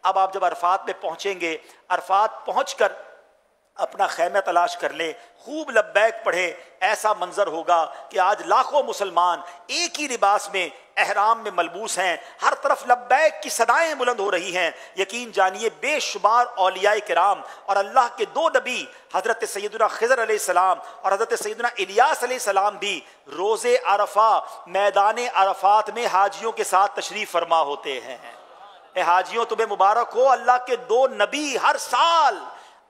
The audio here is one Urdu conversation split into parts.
اب آپ جب عرفات میں پہنچیں گے، عرفات پہنچ کر اپنا خیمہ تلاش کر لیں، خوب لبیک پڑھیں، ایسا منظر ہوگا کہ آج لاکھوں مسلمان ایک ہی لباس میں احرام میں ملبوس ہیں، ہر طرف لبیک کی صدائیں بلند ہو رہی ہیں۔ یقین جانیے بے شمار اولیاء کرام اور اللہ کے دو نبی حضرت سیدنا خضر علیہ السلام اور حضرت سیدنا الیاس علیہ السلام بھی روز عرفہ میدان عرفات میں حاجیوں کے ساتھ تشریف فرما ہوتے ہیں۔ اے حاجیوں تمہیں مبارک ہو، اللہ کے دو نبی ہر سال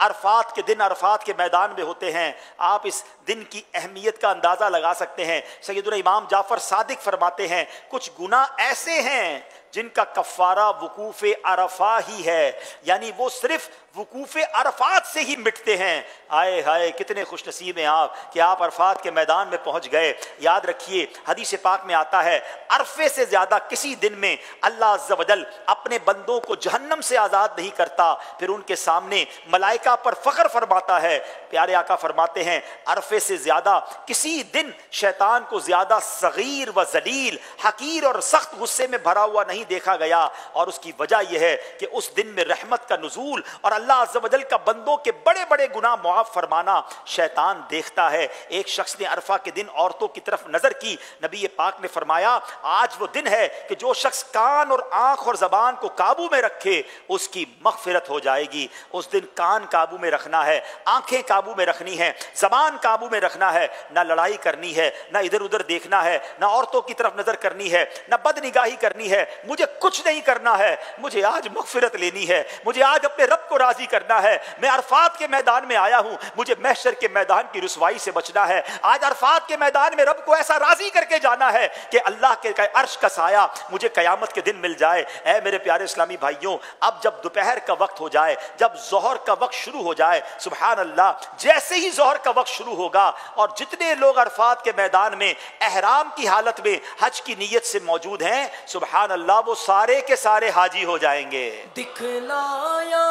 عرفات کے دن عرفات کے میدان میں ہوتے ہیں۔ آپ اس دن کی اہمیت کا اندازہ لگا سکتے ہیں۔ سیدنا امام جعفر صادق فرماتے ہیں کچھ گناہ ایسے ہیں جن کا کفارہ وقوف عرفہ ہی ہے، یعنی وہ صرف وقوف عرفات سے ہی مٹتے ہیں۔ آئے ہائے کتنے خوش نصیب ہیں آپ کہ آپ عرفات کے میدان میں پہنچ گئے۔ یاد رکھیے حدیث پاک میں آتا ہے عرفے سے زیادہ کسی دن میں اللہ عز و جل اپنے بندوں کو جہنم سے آزاد نہیں کرتا، پھر ان کے سامنے ملائکہ پر فخر فرماتا ہے۔ پیارے آقا فرماتے ہیں عرفے سے زیادہ کسی دن شیطان کو زیادہ صغیر و ذلیل، حقیر اور سخت غصے میں بھرا ہوا نہیں دیکھا گیا، اور اس کی وجہ یہ ہے کہ اس دن میں رحمت کا نزول اور اللہ عز و جل کا بندوں کے بڑے بڑے گناہ معاف فرمانا شیطان دیکھتا ہے۔ ایک شخص نے عرفہ کے دن عورتوں کی طرف نظر کی، نبی پاک نے فرمایا آج وہ دن ہے کہ جو شخص کان اور آنکھ اور زبان کو قابو میں رکھے اس کی مغفرت ہو جائے گی۔ اس دن کان قابو میں رکھنا ہے، آنکھیں قابو میں رکھنی ہے، زبان قابو میں رکھنا ہے، نہ لڑائی کرنی ہے، نہ ادھر ادھر دیکھنا ہے، نہ عورتوں کی طرف نظر کرنی ہے، نہ بد نگاہی کرنی ہے۔ مجھے کچھ نہیں کرنا ہے، مجھے آج مغفرت لینی ہے، مجھے آج اپنے رب کو راضی کرنا ہے۔ میں عرفات کے میدان میں آیا ہوں، مجھے محشر کے میدان کی رسوائی سے بچنا ہے۔ آج عرفات کے میدان میں رب کو ایسا راضی کر کے جانا ہے کہ اللہ کے عرش کا سایہ مجھے قیامت کے دن مل جائے۔ اے میرے پیارے اسلامی بھائیوں، اب جب دوپہر کا وقت ہو جائے، جب ظہر کا وقت شروع ہو جائے، سبحان اللہ، جیسے ہی ظہر کا وقت شروع ہوگا اور جتنے لوگ عرفات کے میدان میں احرام کی حالت میں حج کی نیت سے موجود ہیں، سبحان اللہ، وہ سارے کے سارے حاجی ہو جائیں گے۔ دکھلایا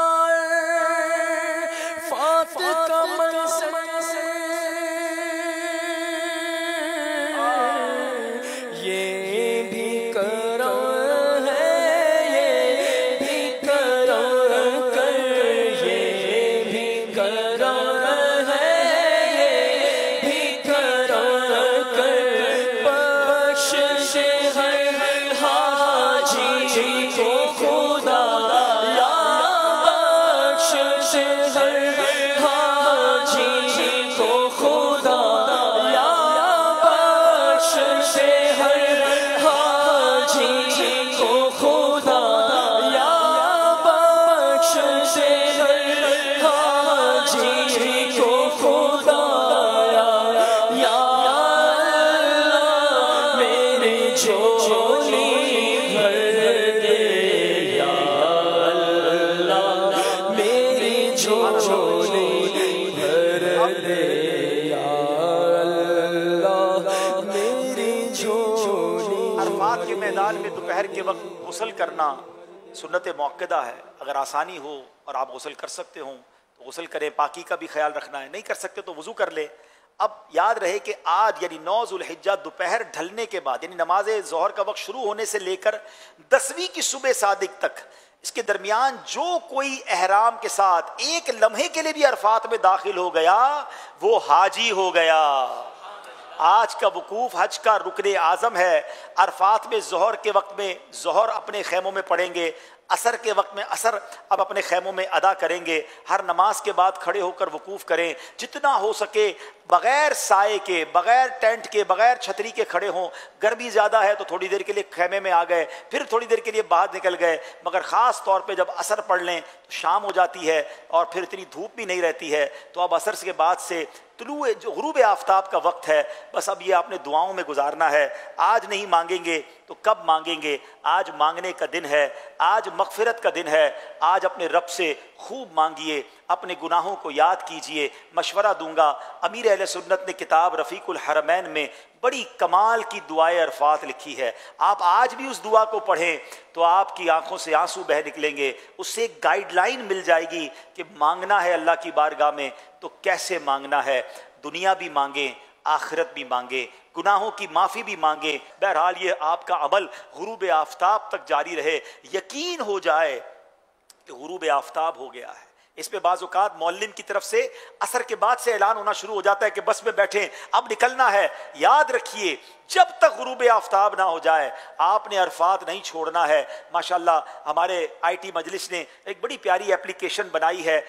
فات کا منظر، یہ بھی کرم ہے، یہ بھی کرم کر، یہ بھی کرم ہے، یہ بھی کرم کر، بخش ہر حاجی کو خدا، یا بخش ہر حاجی کو خدا، یا بخش ہر حاجی کو خدا، یا بخش ہر حاجی کو خدا، یا اللہ میری جھولی بھر دے، یا اللہ میری جھولی بھر دے، یا اللہ میری جھولی۔ عرفات کے میدان میں دوپہر کے وقت غسل کرنا سنت موقدہ ہے۔ اگر آسانی ہو اور آپ غسل کر سکتے ہوں تو غسل کریں، پاکی کا بھی خیال رکھنا ہے، نہیں کر سکتے تو وضو کر لیں۔ اب یاد رہے کہ آج یعنی 9 ذو الحجہ دوپہر ڈھلنے کے بعد، یعنی نماز ظہر کا وقت شروع ہونے سے لے کر 10ویں کی صبح صادق تک، اس کے درمیان جو کوئی احرام کے ساتھ ایک لمحے کے لیے بھی عرفات میں داخل ہو گیا وہ حاجی ہو گیا۔ آج کا وقوف حج کا رکن اعظم ہے۔ عرفات میں ظہر کے وقت میں ظہر اپنے خیموں میں پڑھیں گے، عصر کے وقت میں عصر اب اپنے خیموں میں ادا کریں گے۔ ہر نماز کے بعد کھڑے ہو کر وقوف کریں، جتنا ہو سکے بغیر سائے کے، بغیر ٹینٹ کے، بغیر چھتری کے کھڑے ہوں۔ گرمی زیادہ ہے تو تھوڑی دیر کے لیے خیمے میں آ گئے، پھر تھوڑی دیر کے لیے باہر نکل گئے، مگر خاص طور پہ جب عصر پڑھ لیں تو شام ہو جاتی ہے اور پھر اتنی دھوپ بھی نہیں رہتی ہے، تو اب عصر کے بعد سے طلوع جو غروب آفتاب کا وقت ہے، بس اب یہ آپ نے دعاؤں میں گزارنا ہے۔ آج نہیں مانگیں گے تو کب مانگیں گے؟ آج مانگنے کا دن ہے، آج مغفرت کا دن ہے۔ آج اپنے رب سے خوب مانگیے، اپنے گناہوں کو یاد کیجئے۔ مشورہ دوں گا، امیر اہل سنت نے کتاب رفیق الحرمین میں بڑی کمال کی دعائے عرفات لکھی ہے۔ آپ آج بھی اس دعا کو پڑھیں تو آپ کی آنکھوں سے آنسو بہہ نکلیں گے۔ اس سے ایک گائیڈ لائن مل جائے گی کہ مانگنا ہے اللہ کی بارگاہ میں تو کیسے مانگنا ہے۔ دنیا بھی مانگیں، آخرت بھی مانگیں، گناہوں کی معافی بھی مانگیں۔ بہرحال یہ آپ کا عمل غروب آفتاب تک جاری رہے۔ یقین ہو جائے کہ غروب آفتاب ہو گیا ہے۔ اس پہ بعض اوقات معلم کی طرف سے عصر کے بعد سے اعلان ہونا شروع ہو جاتا ہے کہ بس میں بیٹھیں، اب نکلنا ہے۔ یاد رکھیے جب تک غروب آفتاب نہ ہو جائے آپ نے عرفات نہیں چھوڑنا ہے۔ ماشاءاللہ ہمارے آئی ٹی مجلس نے ایک بڑی پیاری ایپلیکیشن بنائی ہے،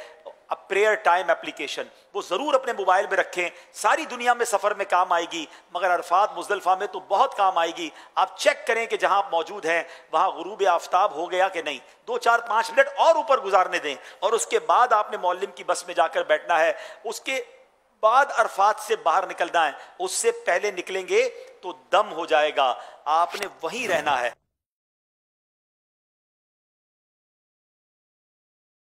پریئر ٹائم ایپلیکیشن، وہ ضرور اپنے موبائل میں رکھیں، ساری دنیا میں سفر میں کام آئے گی مگر عرفات مزدلفہ میں تو بہت کام آئے گی۔ آپ چیک کریں کہ جہاں آپ موجود ہیں وہاں غروب آفتاب ہو گیا کہ نہیں، 2-4-5 منٹ اور اوپر گزارنے دیں، اور اس کے بعد آپ نے معلم کی بس میں جا کر بیٹھنا ہے۔ اس کے بعد عرفات سے باہر نکلنا ہے، اس سے پہلے نکلیں گے تو دم ہو جائے گا، آپ نے وہیں رہنا ہے۔